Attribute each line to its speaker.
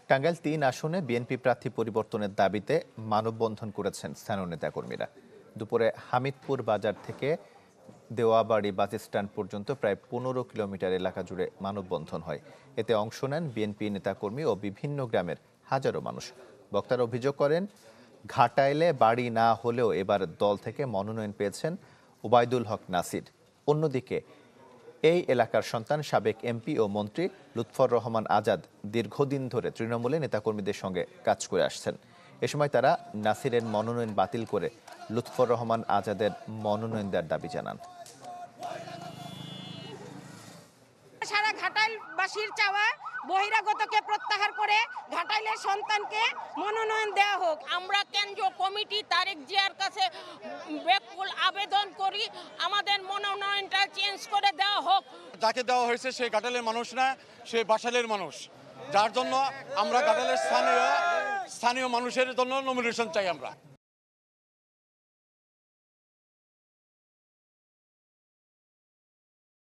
Speaker 1: টাঙ্গাইল ৩ আসনে বিএনপি প্রার্থী পরিবর্তনের দাবিতে মানববন্ধন করেছেন স্থানীয় নেতাকর্মীরা। দুপুরে হামিদপুর বাজার থেকে দেওয়াবাড়ি বাস স্ট্যান্ড পর্যন্ত প্রায় ১৫ কিলোমিটার এলাকা জুড়ে মানববন্ধন হয়। এতে অংশ নেন বিএনপি নেতাকর্মী ও বিভিন্ন গ্রামের হাজারো মানুষ। বক্তারা অভিযোগ করেন, ঘাটাইলে বাড়ি না হলেও এবার দল থেকে মনোনয়ন পেয়েছেন ওবায়দুল হক নাসির। অন্যদিকে এই এলাকার সন্তান সাবেক এমপি ও মন্ত্রী লুৎফর রহমান আজাদ দীর্ঘদিন ধরে তৃণমূলে নেতাকর্মীদের সঙ্গে কাজ করে আসছেন। এ সময় তারা নাসিরের মনোনয়ন বাতিল করে লুৎফর রহমান আজাদের মনোনয়ন দেওয়ার দাবি জানান।
Speaker 2: সারা ঘাটাইলবাসীর চাওয়া বহিরাগতকে প্রত্যাহার করে ঘাটাইলের সন্তানকে মনোনয়ন দেওয়া হোক।
Speaker 3: আমরা কেন্দ্রীয় কমিটি তারেক জিয়ার কাছে ব্যাকুল আবেদন করি, আমাদের মনোনয়নটা চেঞ্জ করে দেওয়া হোক।
Speaker 4: যাকে দেওয়া হয়েছে সে ঘাটাইলের মানুষ না, সে বাসাইলের মানুষ, যার জন্য আমরা ঘাটাইলের স্থানীয় মানুষের জন্য নমিনেশন চাই আমরা।